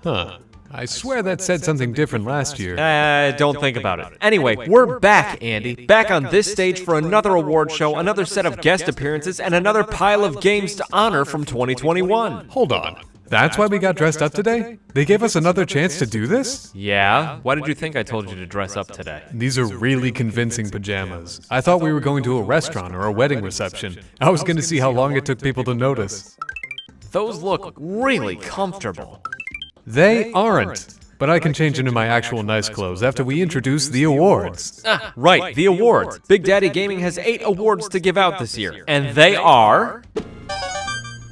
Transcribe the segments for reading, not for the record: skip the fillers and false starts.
I swear that said something different last year. Don't think about it. Anyway, we're back, Andy. Back on this stage for another award show, another set of guest appearances, and another pile of games to honor from 2021. Hold on. That's why we got dressed up today? They gave us another chance to do this? Yeah? Why did you think I told you to dress up today? These are really convincing pajamas. I thought we were going to a restaurant or a wedding reception. I was going to see how long it took people to notice. Those look really comfortable. They aren't. But I can change into my actual nice clothes after we introduce the awards. Right, the awards. Big Daddy Gaming has 8 awards to give out this year. And they are...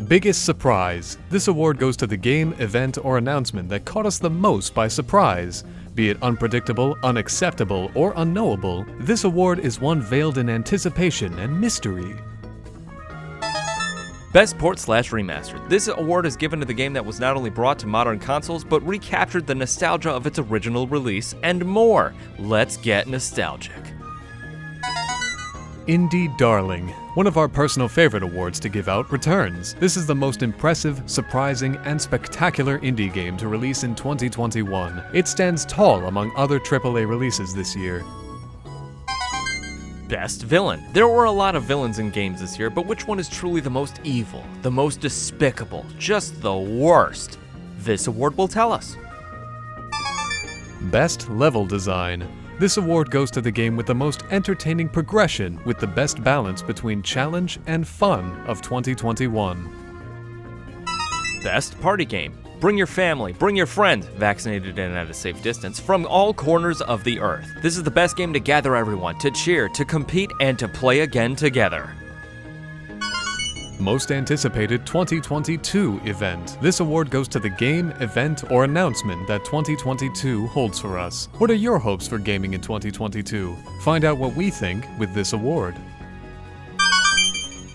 Biggest surprise. This award goes to the game, event, or announcement that caught us the most by surprise. Be it unpredictable, unacceptable, or unknowable, this award is one veiled in anticipation and mystery. Best Port/Remastered. This award is given to the game that was not only brought to modern consoles, but recaptured the nostalgia of its original release, and more. Let's get nostalgic. Indie Darling. One of our personal favorite awards to give out returns. This is the most impressive, surprising, and spectacular indie game to release in 2021. It stands tall among other AAA releases this year. Best Villain. There were a lot of villains in games this year, but which one is truly the most evil, the most despicable, just the worst? This award will tell us. Best Level Design. This award goes to the game with the most entertaining progression with the best balance between challenge and fun of 2021. Best Party Game. Bring your family, bring your friends, vaccinated and at a safe distance, from all corners of the earth. This is the best game to gather everyone, to cheer, to compete, and to play again together. Most anticipated 2022 event. This award goes to the game, event, or announcement that 2022 holds for us. What are your hopes for gaming in 2022? Find out what we think with this award.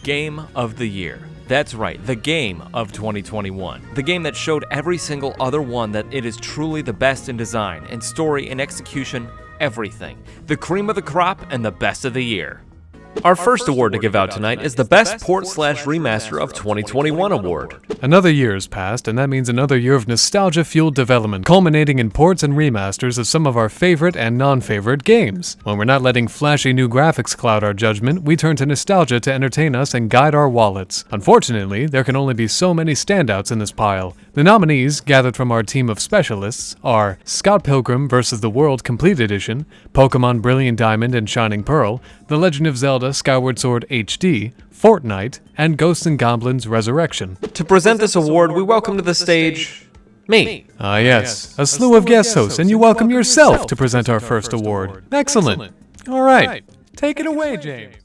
Game of the Year. That's right, the game of 2021. The game that showed every single other one that it is truly the best in design, in story, in execution, everything. The cream of the crop and the best of the year. Our first award to give out tonight is the Best Port/Remaster of 2021 award. Another year has passed, and that means another year of nostalgia-fueled development, culminating in ports and remasters of some of our favorite and non-favorite games. When we're not letting flashy new graphics cloud our judgment, we turn to nostalgia to entertain us and guide our wallets. Unfortunately, there can only be so many standouts in this pile. The nominees, gathered from our team of specialists, are Scott Pilgrim vs. the World Complete Edition, Pokemon Brilliant Diamond and Shining Pearl, The Legend of Zelda Skyward Sword HD, Fortnite, and Ghosts and Goblins Resurrection. To present this award, we welcome to the stage... me. Ah yes, a slew of guest hosts, and you welcome yourself to present our first award. Excellent. All right, take it away, James.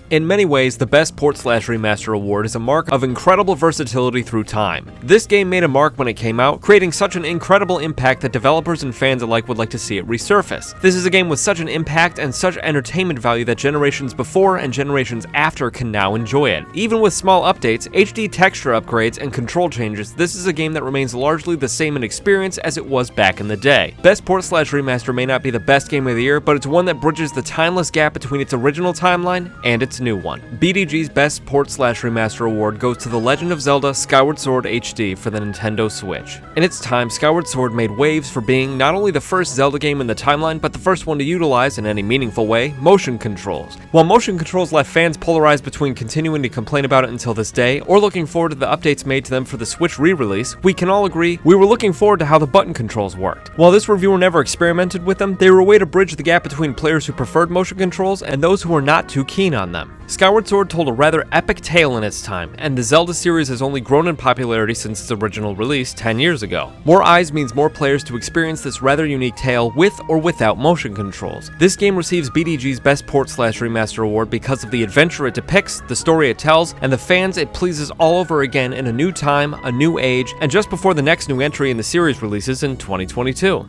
In many ways, the Best Port/Remaster award is a mark of incredible versatility through time. This game made a mark when it came out, creating such an incredible impact that developers and fans alike would like to see it resurface. This is a game with such an impact and such entertainment value that generations before and generations after can now enjoy it. Even with small updates, HD texture upgrades, and control changes, this is a game that remains largely the same in experience as it was back in the day. Best Port/Remaster may not be the best game of the year, but it's one that bridges the timeless gap between its original timeline and its new one. BDG's Best Port/Remaster award goes to The Legend of Zelda Skyward Sword HD for the Nintendo Switch. In its time, Skyward Sword made waves for being not only the first Zelda game in the timeline, but the first one to utilize, in any meaningful way, motion controls. While motion controls left fans polarized between continuing to complain about it until this day, or looking forward to the updates made to them for the Switch re-release, we can all agree we were looking forward to how the button controls worked. While this reviewer never experimented with them, they were a way to bridge the gap between players who preferred motion controls and those who were not too keen on them. Skyward Sword told a rather epic tale in its time, and the Zelda series has only grown in popularity since its original release 10 years ago. More eyes means more players to experience this rather unique tale with or without motion controls. This game receives BDG's Best Port/Remaster award because of the adventure it depicts, the story it tells, and the fans it pleases all over again in a new time, a new age, and just before the next new entry in the series releases in 2022.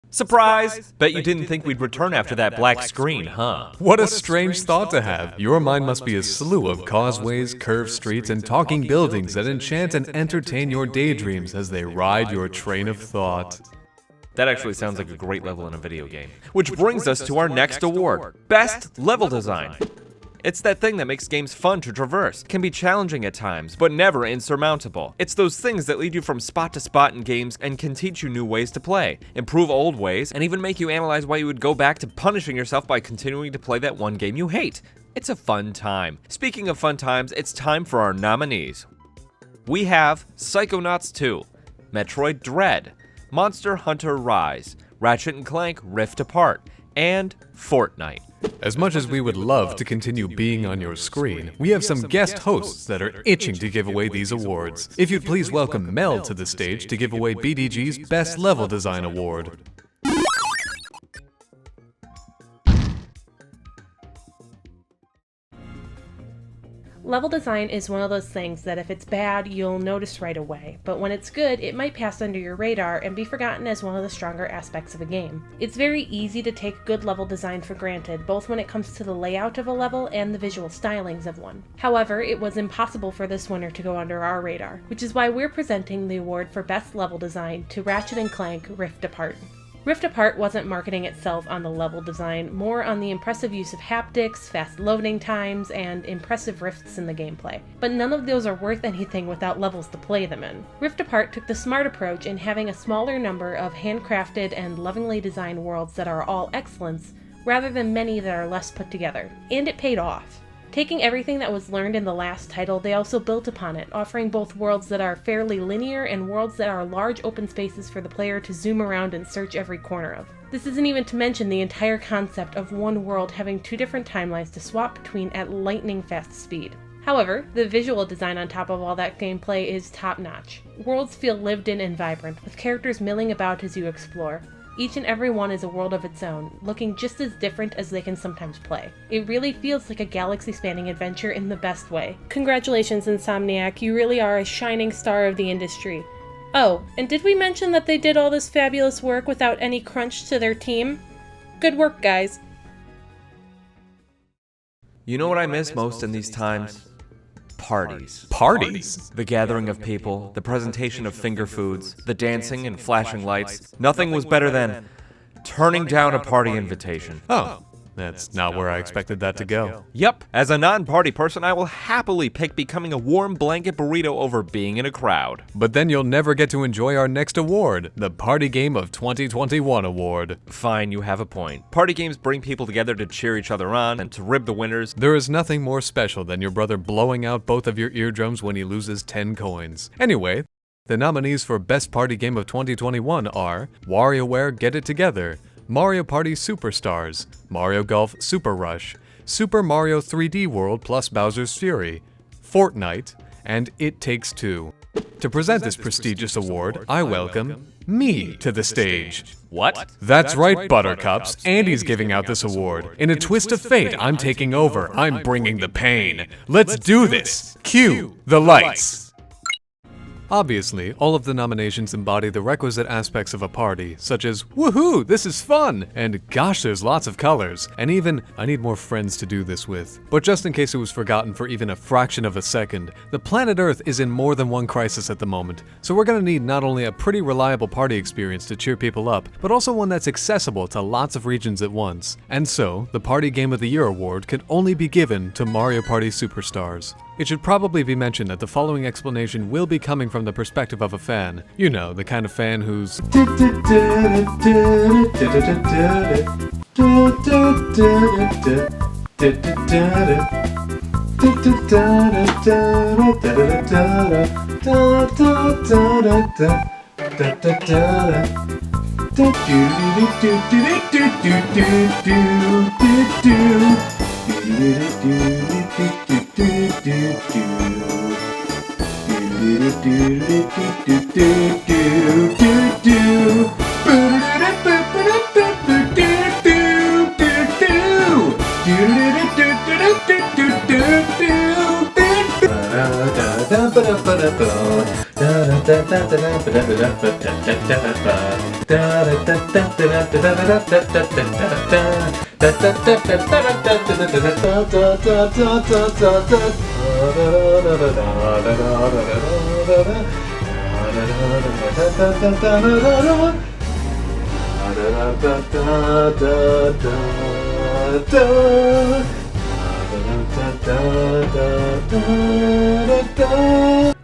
Surprise! Bet you didn't think we'd return after that black screen, huh? What a strange thought to have. Your mind must be a slew of causeways, curved streets, and talking buildings that enchant and entertain your daydreams as they ride your train of thought. That actually sounds like a great level in a video game. Which brings us to our next award, Best Level Design. It's that thing that makes games fun to traverse, can be challenging at times, but never insurmountable. It's those things that lead you from spot to spot in games and can teach you new ways to play, improve old ways, and even make you analyze why you would go back to punishing yourself by continuing to play that one game you hate. It's a fun time. Speaking of fun times, it's time for our nominees. We have Psychonauts 2, Metroid Dread, Monster Hunter Rise, Ratchet & Clank Rift Apart, and Fortnite. As much as we would love to continue being on your screen, we have some guest hosts that are itching to give away these awards. If you'd please welcome Mel to the stage to give away BDG's Best Level Design Award. Level design is one of those things that if it's bad, you'll notice right away, but when it's good, it might pass under your radar and be forgotten as one of the stronger aspects of a game. It's very easy to take good level design for granted, both when it comes to the layout of a level and the visual stylings of one. However, it was impossible for this winner to go under our radar, which is why we're presenting the award for Best Level Design to Ratchet & Clank Rift Apart. Rift Apart wasn't marketing itself on the level design, more on the impressive use of haptics, fast loading times, and impressive rifts in the gameplay. But none of those are worth anything without levels to play them in. Rift Apart took the smart approach in having a smaller number of handcrafted and lovingly designed worlds that are all excellence, rather than many that are less put together. And it paid off. Taking everything that was learned in the last title, they also built upon it, offering both worlds that are fairly linear and worlds that are large open spaces for the player to zoom around and search every corner of. This isn't even to mention the entire concept of one world having two different timelines to swap between at lightning fast speed. However, the visual design on top of all that gameplay is top-notch. Worlds feel lived in and vibrant, with characters milling about as you explore. Each and every one is a world of its own, looking just as different as they can sometimes play. It really feels like a galaxy-spanning adventure in the best way. Congratulations, Insomniac, you really are a shining star of the industry. Oh, and did we mention that they did all this fabulous work without any crunch to their team? Good work, guys. You know what I miss most in these times? Parties. Parties? The gathering of people, the presentation of finger foods, the dancing and flashing lights. Nothing was better than turning down a party invitation. Oh, that's not where I expected that to go. Yep, as a non-party person, I will happily pick becoming a warm blanket burrito over being in a crowd. But then you'll never get to enjoy our next award, the Party Game of 2021 award. Fine, you have a point. Party games bring people together to cheer each other on and to rib the winners. There is nothing more special than your brother blowing out both of your eardrums when he loses 10 coins. Anyway, the nominees for Best Party Game of 2021 are WarioWare Get It Together, Mario Party Superstars, Mario Golf Super Rush, Super Mario 3D World plus Bowser's Fury, Fortnite, and It Takes Two. To present this prestigious award, I welcome me to the stage. What? That's right, Buttercups. Andy's giving out this award. In a twist of fate, I'm taking over. I'm bringing the pain. Let's do this. Cue the lights. Obviously, all of the nominations embody the requisite aspects of a party, such as, woohoo, this is fun, and gosh, there's lots of colors, and even, I need more friends to do this with. But just in case it was forgotten for even a fraction of a second, the planet Earth is in more than one crisis at the moment, so we're gonna need not only a pretty reliable party experience to cheer people up, but also one that's accessible to lots of regions at once. And so, the Party Game of the Year award can only be given to Mario Party Superstars. It should probably be mentioned that the following explanation will be coming from the perspective of a fan. You know, the kind of fan who's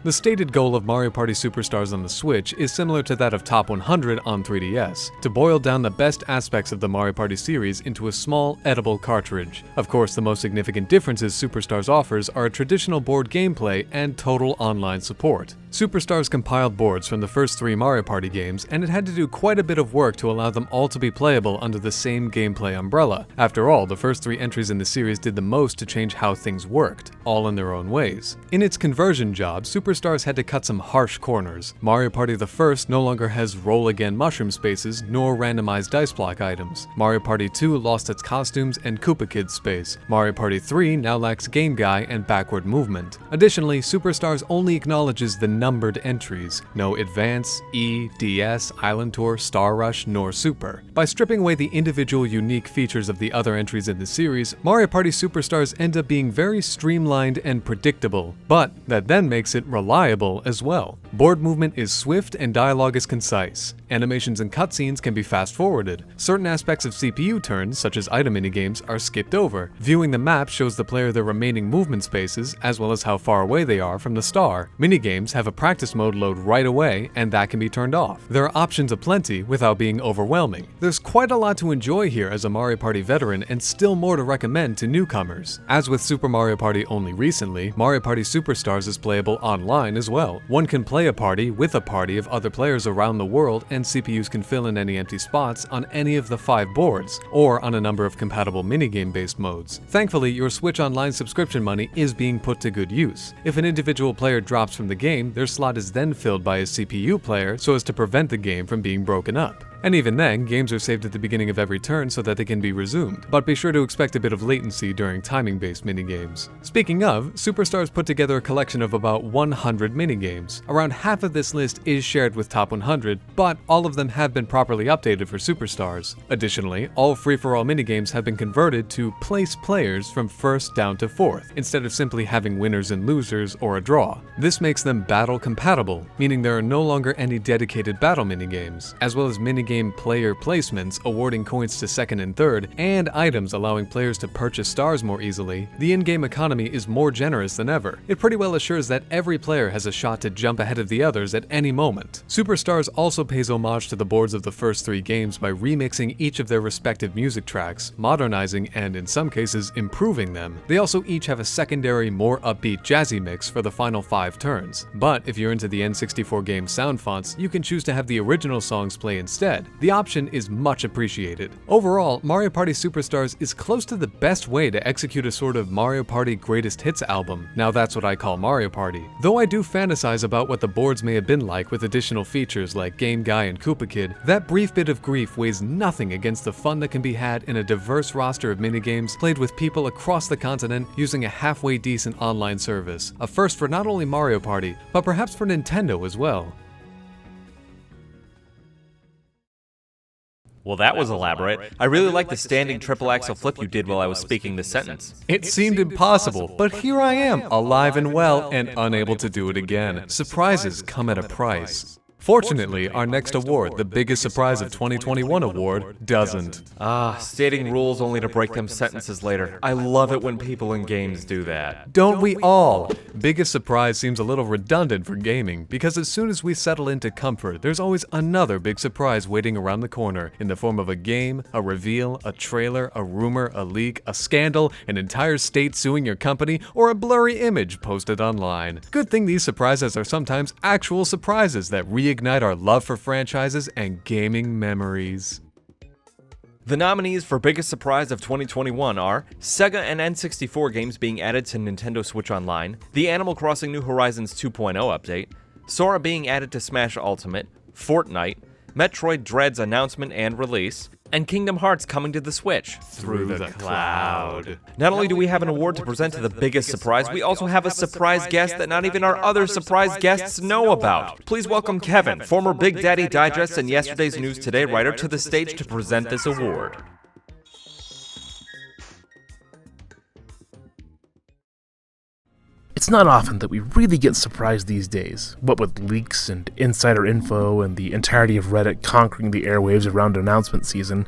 The stated goal of Mario Party Superstars on the Switch is similar to that of Top 100 on 3DS, to boil down the best aspects of the Mario Party series into a small, edible cartridge. Of course, the most significant differences Superstars offers are a traditional board gameplay and total online support. Superstars compiled boards from the first 3 Mario Party games, and it had to do quite a bit of work to allow them all to be playable under the same gameplay umbrella. After all, the first 3 entries in the series did the most to change how things worked, all in their own ways. In its conversion job, Superstars had to cut some harsh corners. Mario Party the First no longer has roll again mushroom spaces, nor randomized dice block items. Mario Party 2 lost its costumes and Koopa Kids space. Mario Party 3 now lacks Game Guy and backward movement. Additionally, Superstars only acknowledges the numbered entries, no Advance, E, DS, Island Tour, Star Rush, nor Super. By stripping away the individual unique features of the other entries in the series, Mario Party Superstars end up being very streamlined and predictable, but that then makes it reliable as well. Board movement is swift and dialogue is concise. Animations and cutscenes can be fast-forwarded. Certain aspects of CPU turns, such as item minigames, are skipped over. Viewing the map shows the player their remaining movement spaces, as well as how far away they are from the star. Minigames have a practice mode load right away, and that can be turned off. There are options aplenty without being overwhelming. There's quite a lot to enjoy here as a Mario Party veteran, and still more to recommend to newcomers. As with Super Mario Party only recently, Mario Party Superstars is playable online as well. One can play a party with a party of other players around the world, and CPUs can fill in any empty spots on any of the 5 boards, or on a number of compatible minigame-based modes. Thankfully, your Switch Online subscription money is being put to good use. If an individual player drops from the game, their slot is then filled by a CPU player so as to prevent the game from being broken up. And even then, games are saved at the beginning of every turn so that they can be resumed, but be sure to expect a bit of latency during timing-based minigames. Speaking of, Superstars put together a collection of about 100 minigames. Around half of this list is shared with Top 100, but all of them have been properly updated for Superstars. Additionally, all free-for-all minigames have been converted to place players from 1st down to 4th, instead of simply having winners and losers or a draw. This makes them battle compatible, meaning there are no longer any dedicated battle minigames, as well as minigame player placements awarding coins to 2nd and 3rd, and items allowing players to purchase stars more easily. The in-game economy is more generous than ever. It pretty well assures that every player has a shot to jump ahead of the others at any moment. Superstars also pays homage to the boards of the first 3 games by remixing each of their respective music tracks, modernizing and, in some cases, improving them. They also each have a secondary, more upbeat jazzy mix for the final 5 turns. But if you're into the N64 game sound fonts, you can choose to have the original songs play instead. The option is much appreciated. Overall, Mario Party Superstars is close to the best way to execute a sort of Mario Party Greatest Hits album. Now that's what I call Mario Party. Though I do fantasize about what the boards may have been like with additional features like Game Guy and Koopa Kid, that brief bit of grief weighs nothing against the fun that can be had in a diverse roster of minigames played with people across the continent using a halfway decent online service. A first for not only Mario Party, but perhaps for Nintendo as well. Well, that was elaborate. I really like the standing triple axel flip you did while I was speaking this sentence. It seemed impossible, but here I am, alive and well, and unable to do it again. Surprises come at a price. Fortunately, our next award, the biggest surprise of 2021 award, doesn't. Stating rules only to break them sentences later. I love it when people in games do that. Don't we all? Biggest surprise seems a little redundant for gaming, because as soon as we settle into comfort, there's always another big surprise waiting around the corner, in the form of a game, a reveal, a trailer, a rumor, a leak, a scandal, an entire state suing your company, or a blurry image posted online. Good thing these surprises are sometimes actual surprises that reignite our love for franchises and gaming memories. The nominees for Biggest Surprise of 2021 are Sega and N64 games being added to Nintendo Switch Online, the Animal Crossing New Horizons 2.0 update, Sora being added to Smash Ultimate, Fortnite, Metroid Dread's announcement and release, and Kingdom Hearts coming to the Switch Through the cloud. Not only do we have an award to present to the biggest surprise, we also have a surprise guest that not even our other surprise guests know about. Please welcome Kevin, former Big Daddy Digest and Yesterday's News Today writer, to the stage to present this award. It's not often that we really get surprised these days, what with leaks and insider info and the entirety of Reddit conquering the airwaves around announcement season.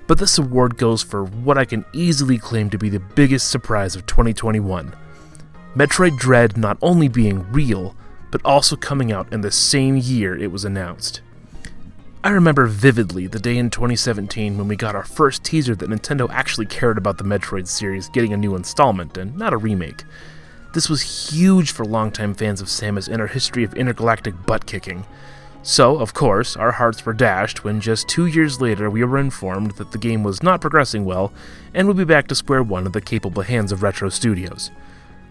But this award goes for what I can easily claim to be the biggest surprise of 2021. Metroid Dread not only being real, but also coming out in the same year it was announced. I remember vividly the day in 2017 when we got our first teaser that Nintendo actually cared about the Metroid series getting a new installment and not a remake. This was huge for longtime fans of Samus and our history of intergalactic butt-kicking. So, of course, our hearts were dashed when just 2 years later we were informed that the game was not progressing well and would be back to square one in the capable hands of Retro Studios.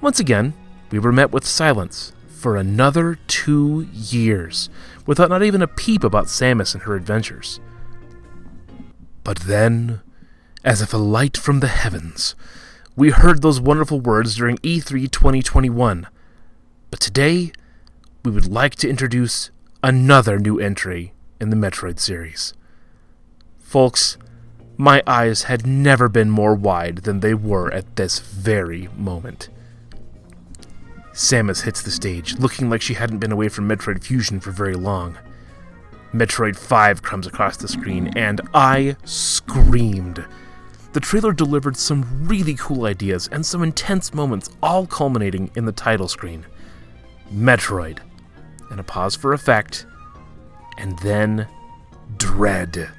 Once again, we were met with silence for another 2 years, without not even a peep about Samus and her adventures. But then, as if a light from the heavens, we heard those wonderful words during E3 2021. But today, we would like to introduce another new entry in the Metroid series. Folks, my eyes had never been more wide than they were at this very moment. Samus hits the stage, looking like she hadn't been away from Metroid Fusion for very long. Metroid 5 comes across the screen, and I screamed. The trailer delivered some really cool ideas and some intense moments, all culminating in the title screen. Metroid. And a pause for effect. And then Dread.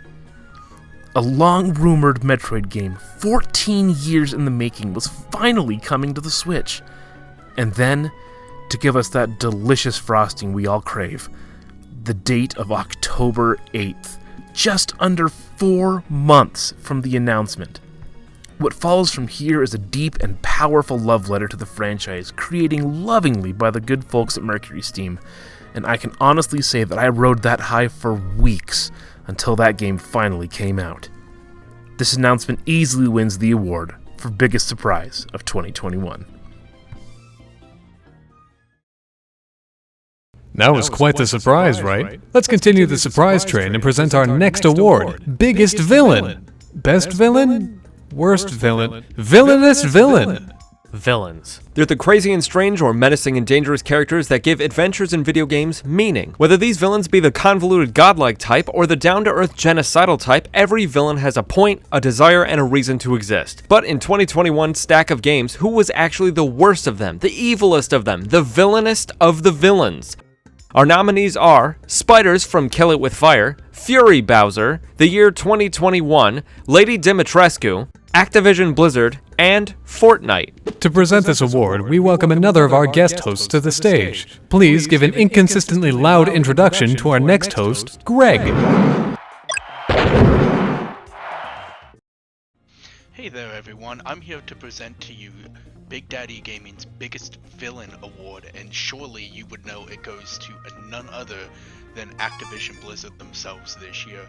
A long-rumored Metroid game, 14 years in the making, was finally coming to the Switch. And then, to give us that delicious frosting we all crave, the date of October 8th, just under 4 months from the announcement. What follows from here is a deep and powerful love letter to the franchise, creating lovingly by the good folks at Mercury Steam, and I can honestly say that I rode that high for weeks until that game finally came out. This announcement easily wins the award for biggest surprise of 2021. That was quite the surprise, right? Let's continue the surprise train and present our next award, Biggest Villain. Best Villain? Worst Villain? Villainous Villain! Villains. They're the crazy and strange or menacing and dangerous characters that give adventures in video games meaning. Whether these villains be the convoluted godlike type or the down-to-earth genocidal type, every villain has a point, a desire, and a reason to exist. But in 2021's stack of games, who was actually the worst of them, the evilest of them, the villainest of the villains? Our nominees are Spiders from Kill It With Fire, Fury Bowser, The Year 2021, Lady Dimitrescu, Activision Blizzard, and Fortnite. To present this award, we welcome another of our guest hosts to the stage. Please give an inconsistently loud introduction to our next host, Greg. Hey there everyone, I'm here to present to you Big Daddy Gaming's Biggest Villain Award, and surely you would know it goes to none other than Activision Blizzard themselves this year.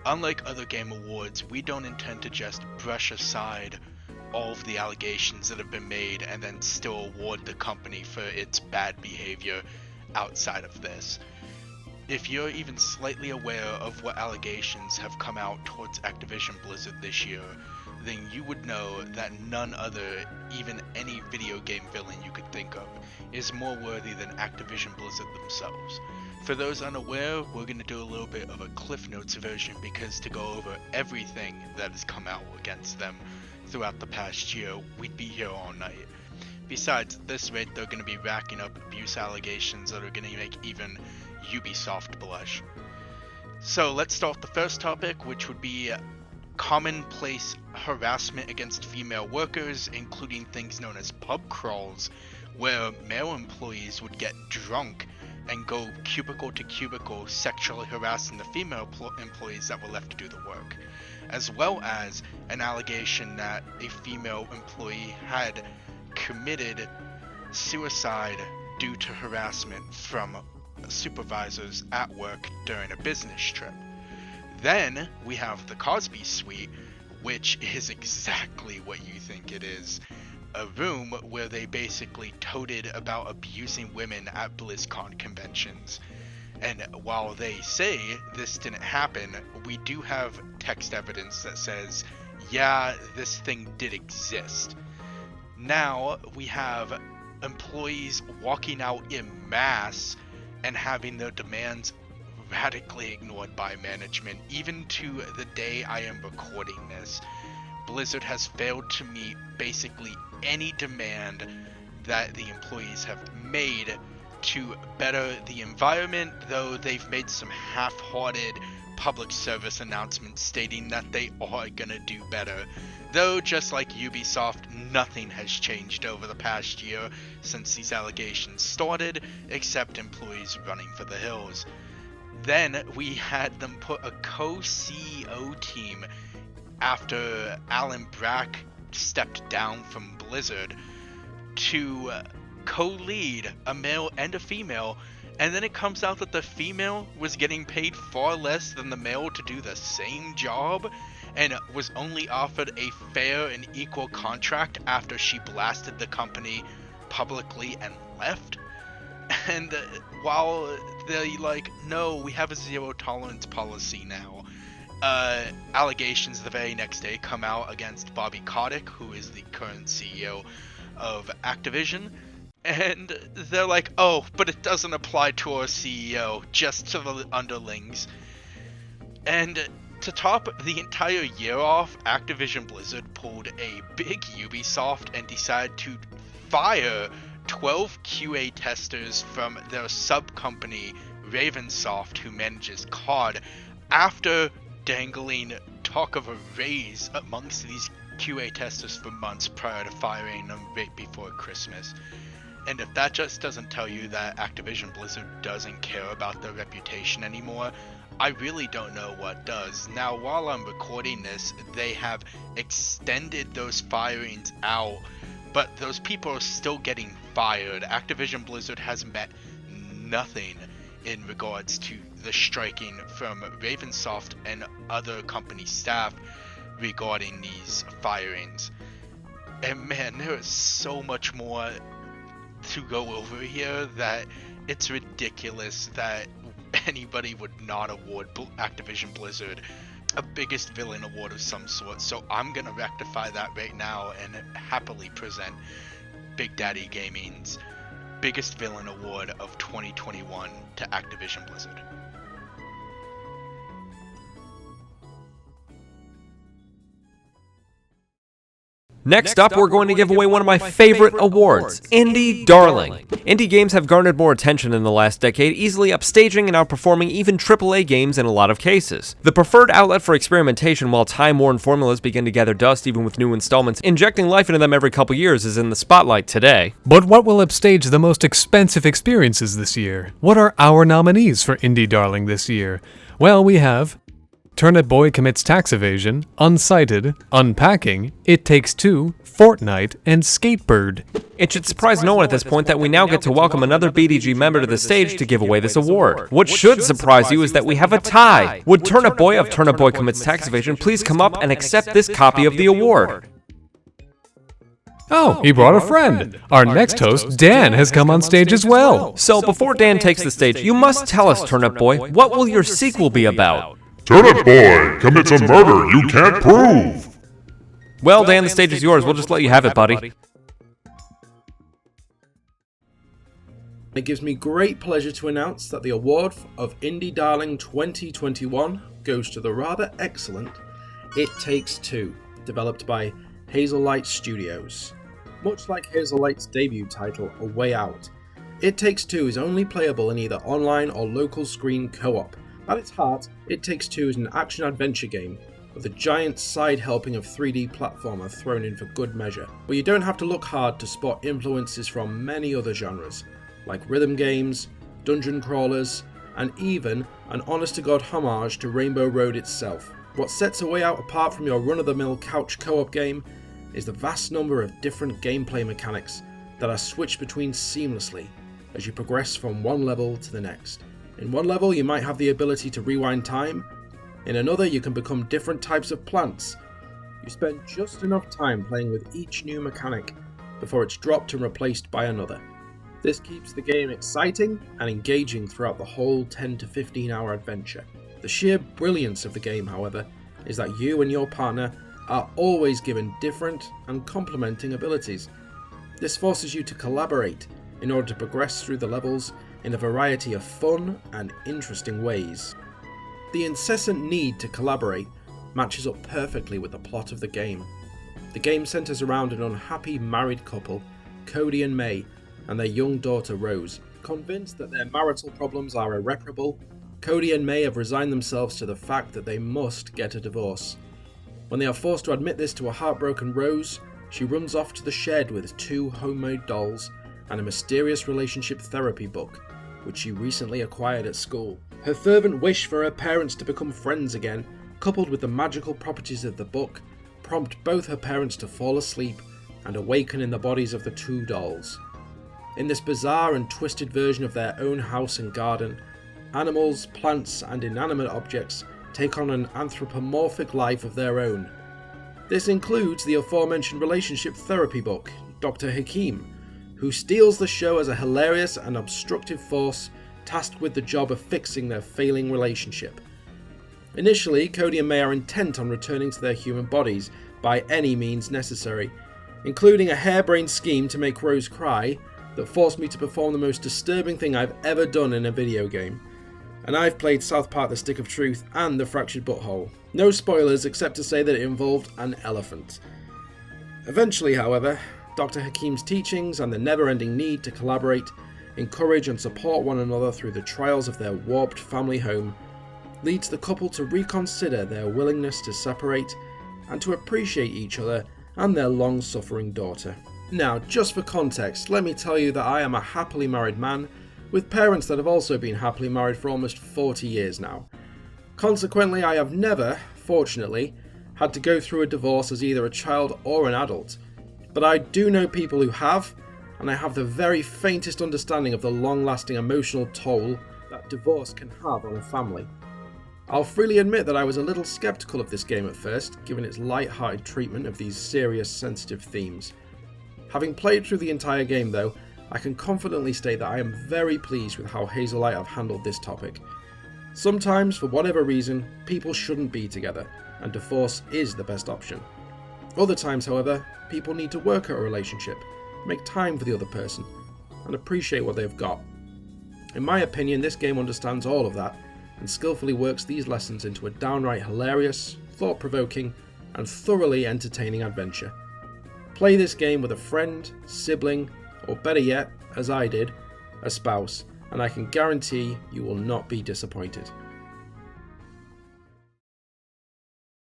Unlike other game awards, we don't intend to just brush aside all of the allegations that have been made and then still award the company for its bad behavior outside of this. If you're even slightly aware of what allegations have come out towards Activision Blizzard this year, then you would know that none other, even any video game villain you could think of, is more worthy than Activision Blizzard themselves. For those unaware, we're going to do a little bit of a Cliff Notes version because to go over everything that has come out against them throughout the past year, we'd be here all night. Besides, at this rate, they're going to be racking up abuse allegations that are going to make even Ubisoft blush. So let's start with the first topic, which would be commonplace harassment against female workers, including things known as pub crawls, where male employees would get drunk and go cubicle to cubicle sexually harassing the female employees that were left to do the work, as well as an allegation that a female employee had committed suicide due to harassment from supervisors at work during a business trip. Then we have the Cosby Suite, which is exactly what you think it is. A room where they basically toted about abusing women at BlizzCon conventions. And while they say this didn't happen, we do have text evidence that says, yeah, this thing did exist. Now we have employees walking out en masse and having their demands radically ignored by management, even to the day I am recording this. Blizzard has failed to meet basically any demand that the employees have made to better the environment, though they've made some half-hearted public service announcements stating that they are gonna do better. Though, just like Ubisoft, nothing has changed over the past year since these allegations started, except employees running for the hills. Then we had them put a co-CEO team after Alan Brack stepped down from Blizzard to co-lead a male and a female, and then it comes out that the female was getting paid far less than the male to do the same job, and was only offered a fair and equal contract after she blasted the company publicly and left. And while they no, we have a zero tolerance policy now, allegations the very next day come out against Bobby Kotick, who is the current CEO of Activision, and they're like, oh, but it doesn't apply to our CEO, just to the underlings. And to top the entire year off, Activision Blizzard pulled a big Ubisoft and decided to fire 12 QA testers from their sub-company Ravensoft, who manages COD, after dangling talk of a raise amongst these QA testers for months prior to firing them right before Christmas. And if that just doesn't tell you that Activision Blizzard doesn't care about their reputation anymore, I really don't know what does. Now, while I'm recording this, they have extended those firings out, but those people are still getting fired. Activision Blizzard has met nothing in regards to the striking from Ravensoft and other company staff regarding these firings. And man, there is so much more to go over here that it's ridiculous that anybody would not award Activision Blizzard a biggest villain award of some sort. So I'm gonna rectify that right now and happily present Big Daddy Gaming's biggest villain award of 2021 to Activision Blizzard. Next up, we're going to give away one of my favorite awards, Indie Darling. Indie games have garnered more attention in the last decade, easily upstaging and outperforming even AAA games in a lot of cases. The preferred outlet for experimentation while time-worn formulas begin to gather dust even with new installments, injecting life into them every couple years is in the spotlight today. But what will upstage the most expensive experiences this year? What are our nominees for Indie Darling this year? Well, we have Turnip Boy Commits Tax Evasion, Unsighted, Unpacking, It Takes Two, Fortnite, and Skatebird. It should surprise no one at this point that we now get to welcome another BDG member to the stage to give away this award. What should surprise you is that we have a tie. Would Turnip Boy of Turnip Boy Commits Tax Evasion please come up and accept this copy of the award? Oh, he brought a friend. Our next host, Dan, has come on stage as well. So before Dan takes the stage, you must tell us, Turnip Boy, what will your sequel be about? Turnip Boy commits a murder you can't prove. Well, Dan, the stage is yours. We'll just let you have it, buddy. It gives me great pleasure to announce that the award of Indie Darling 2021 goes to the rather excellent It Takes Two, developed by Hazelight Studios. Much like Hazelight's debut title, A Way Out, It Takes Two is only playable in either online or local screen co-op. At its heart, It Takes Two is an action-adventure game with a giant side helping of 3D platformer thrown in for good measure, where you don't have to look hard to spot influences from many other genres, like rhythm games, dungeon crawlers, and even an honest-to-God homage to Rainbow Road itself. What sets A Way Out apart from your run-of-the-mill couch co-op game is the vast number of different gameplay mechanics that are switched between seamlessly as you progress from one level to the next. In one level, you might have the ability to rewind time. In another, you can become different types of plants. You spend just enough time playing with each new mechanic before it's dropped and replaced by another. This keeps the game exciting and engaging throughout the whole 10 to 15 hour adventure. The sheer brilliance of the game, however, is that you and your partner are always given different and complementing abilities. This forces you to collaborate in order to progress through the levels in a variety of fun and interesting ways. The incessant need to collaborate matches up perfectly with the plot of the game. The game centres around an unhappy married couple, Cody and May, and their young daughter Rose. Convinced that their marital problems are irreparable, Cody and May have resigned themselves to the fact that they must get a divorce. When they are forced to admit this to a heartbroken Rose, she runs off to the shed with 2 homemade dolls and a mysterious relationship therapy book, which she recently acquired at school. Her fervent wish for her parents to become friends again, coupled with the magical properties of the book, prompt both her parents to fall asleep and awaken in the bodies of the 2 dolls. In this bizarre and twisted version of their own house and garden, animals, plants, and inanimate objects take on an anthropomorphic life of their own. This includes the aforementioned relationship therapy book, Dr. Hakim, who steals the show as a hilarious and obstructive force tasked with the job of fixing their failing relationship. Initially, Cody and May are intent on returning to their human bodies by any means necessary, including a harebrained scheme to make Rose cry that forced me to perform the most disturbing thing I've ever done in a video game. And I've played South Park The Stick of Truth and The Fractured Butthole. No spoilers except to say that it involved an elephant. Eventually, however, Dr. Hakim's teachings and the never-ending need to collaborate, encourage and support one another through the trials of their warped family home leads the couple to reconsider their willingness to separate and to appreciate each other and their long-suffering daughter. Now, just for context, let me tell you that I am a happily married man with parents that have also been happily married for almost 40 years now. Consequently, I have never, fortunately, had to go through a divorce as either a child or an adult, but I do know people who have, and I have the very faintest understanding of the long-lasting emotional toll that divorce can have on a family. I'll freely admit that I was a little skeptical of this game at first, given its light-hearted treatment of these serious, sensitive themes. Having played through the entire game though, I can confidently state that I am very pleased with how Hazelight have handled this topic. Sometimes, for whatever reason, people shouldn't be together, and divorce is the best option. Other times, however, people need to work at a relationship, make time for the other person, and appreciate what they've got. In my opinion, this game understands all of that, and skillfully works these lessons into a downright hilarious, thought-provoking, and thoroughly entertaining adventure. Play this game with a friend, sibling, or better yet, as I did, a spouse, and I can guarantee you will not be disappointed.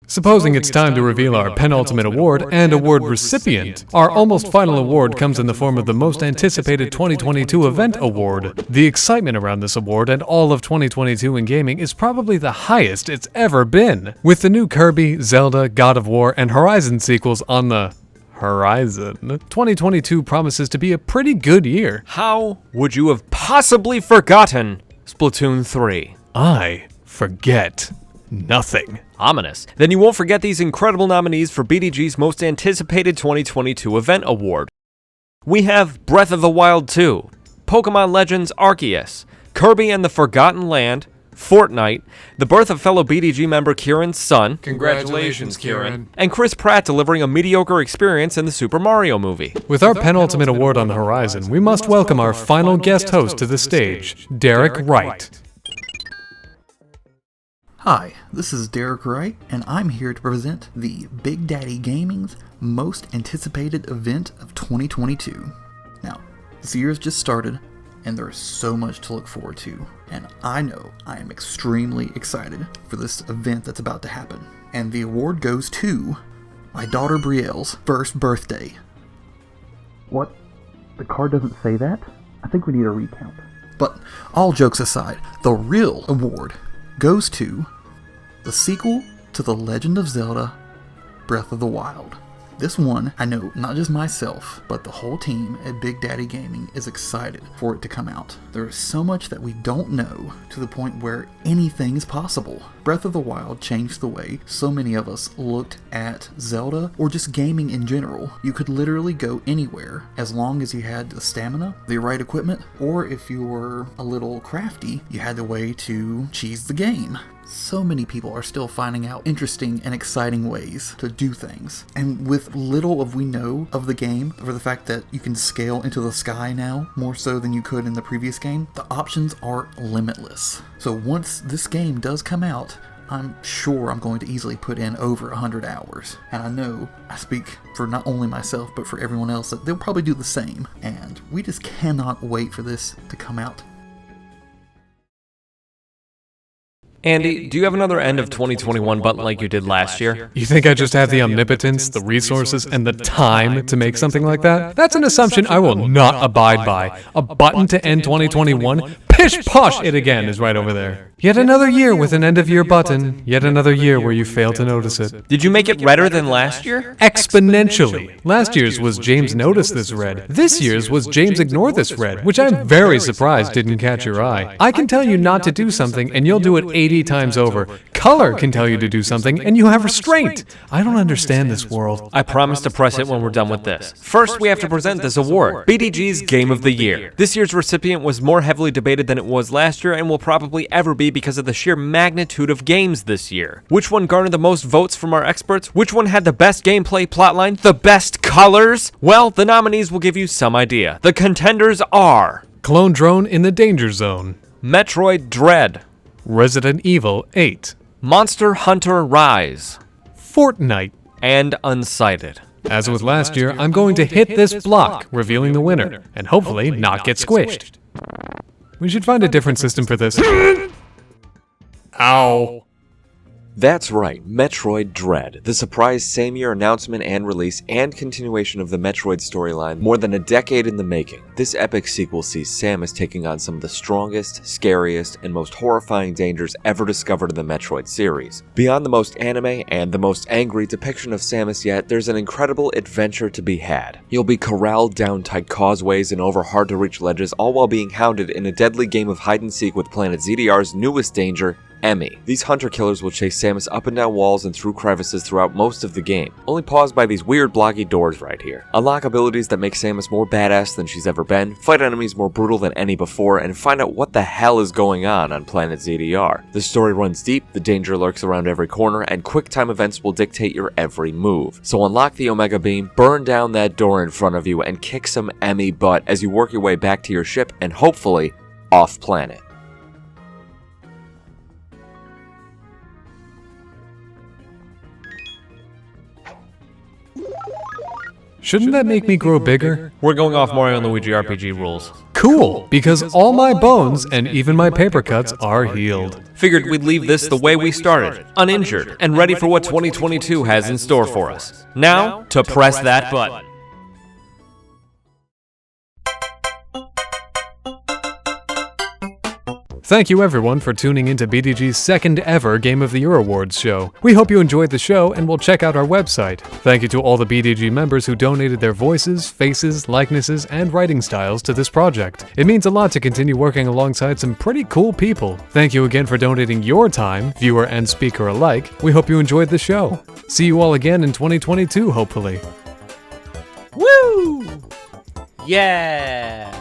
Supposing it's time to reveal our penultimate award and award recipient, our almost final award comes in the form of the most anticipated 2022 event award. The excitement around this award and all of 2022 in gaming is probably the highest it's ever been. With the new Kirby, Zelda, God of War, and Horizon sequels on the horizon, 2022 promises to be a pretty good year. How would you have possibly forgotten Splatoon 3? I forget nothing. Ominous. Then you won't forget these incredible nominees for BDG's most anticipated 2022 event award. We have Breath of the Wild 2, Pokemon Legends Arceus, Kirby and the Forgotten Land, Fortnite, the birth of fellow BDG member Kieran's son, Congratulations, Kieran. and Chris Pratt delivering a mediocre experience in the Super Mario movie. With our penultimate award on the horizon, we must welcome our final guest host to the stage, Derek Wright. Hi, this is Derek Wright, and I'm here to present the Big Daddy Gaming's most anticipated event of 2022. Now, this year's just started, and there is so much to look forward to, and I know I am extremely excited for this event that's about to happen. And the award goes to my daughter Brielle's first birthday. What? The card doesn't say that? I think we need a recount. But all jokes aside, the real award goes to the sequel to The Legend of Zelda Breath of the Wild. This one, I know not just myself, but the whole team at Big Daddy Gaming is excited for it to come out. There is so much that we don't know, to the point where anything is possible. Breath of the Wild changed the way so many of us looked at Zelda, or just gaming in general. You could literally go anywhere, as long as you had the stamina, the right equipment, or if you were a little crafty, you had the way to cheese the game. so many people are still finding out interesting and exciting ways to do things. And with little of we know of the game, for the fact that you can scale into the sky now, more so than you could in the previous game, the options are limitless. So once this game does come out, I'm sure I'm going to easily put in over 100 hours. And I know I speak for not only myself, but for everyone else that they'll probably do the same. And we just cannot wait for this to come out. Andy, do you have another end of 2021 button like you did last year? You think I just have the omnipotence, the resources, and the time to make something like that? That's an assumption I will not abide by. A button to end 2021? Pish posh, it again is right over there. Yet another year with an end-of-year button. Yet another year where you fail to notice it. Did you make it redder than last year? Exponentially. Last year's was James notice this red. This year's was James ignore this red, which I'm very surprised didn't catch your eye. I can tell you not to do something and you'll do it 80 times over. Color can tell you to do something and you have restraint. I don't understand this world. I promise to press it when we're done with this. First, we have to present this award, BDG's Game of the Year. This year's recipient was more heavily debated than it was last year and will probably ever be because of the sheer magnitude of games this year. Which one garnered the most votes from our experts? Which one had the best gameplay plotline? The best colors? Well, the nominees will give you some idea. The contenders are Clone Drone in the Danger Zone, Metroid Dread, Resident Evil 8, Monster Hunter Rise, Fortnite, and Unsighted. As with last year, I'm going to hit this block, revealing the winner, and hopefully not get squished. We should find a different system for this. Ow. That's right, Metroid Dread, the surprise same-year announcement and release and continuation of the Metroid storyline more than a decade in the making. This epic sequel sees Samus taking on some of the strongest, scariest, and most horrifying dangers ever discovered in the Metroid series. Beyond the most anime and the most angry depiction of Samus yet, there's an incredible adventure to be had. You'll be corralled down tight causeways and over hard-to-reach ledges, all while being hounded in a deadly game of hide-and-seek with Planet ZDR's newest danger, Emmy. These hunter-killers will chase Samus up and down walls and through crevices throughout most of the game, only paused by these weird blocky doors right here. Unlock abilities that make Samus more badass than she's ever been, fight enemies more brutal than any before, and find out what the hell is going on Planet ZDR. The story runs deep, the danger lurks around every corner, and quick-time events will dictate your every move. So unlock the Omega Beam, burn down that door in front of you, and kick some Emmy butt as you work your way back to your ship and hopefully off-planet. Shouldn't that make me grow bigger? We're going off Mario and Luigi RPG rules. Cool, because all my bones and even my paper cuts are healed. Figured we'd leave this the way we started, uninjured, and ready for what 2022 has in store for us. Now, to press that button. Thank you everyone for tuning into BDG's second ever Game of the Year Awards show. We hope you enjoyed the show and will check out our website. Thank you to all the BDG members who donated their voices, faces, likenesses, and writing styles to this project. It means a lot to continue working alongside some pretty cool people. Thank you again for donating your time, viewer and speaker alike. We hope you enjoyed the show. See you all again in 2022, hopefully. Woo! Yeah!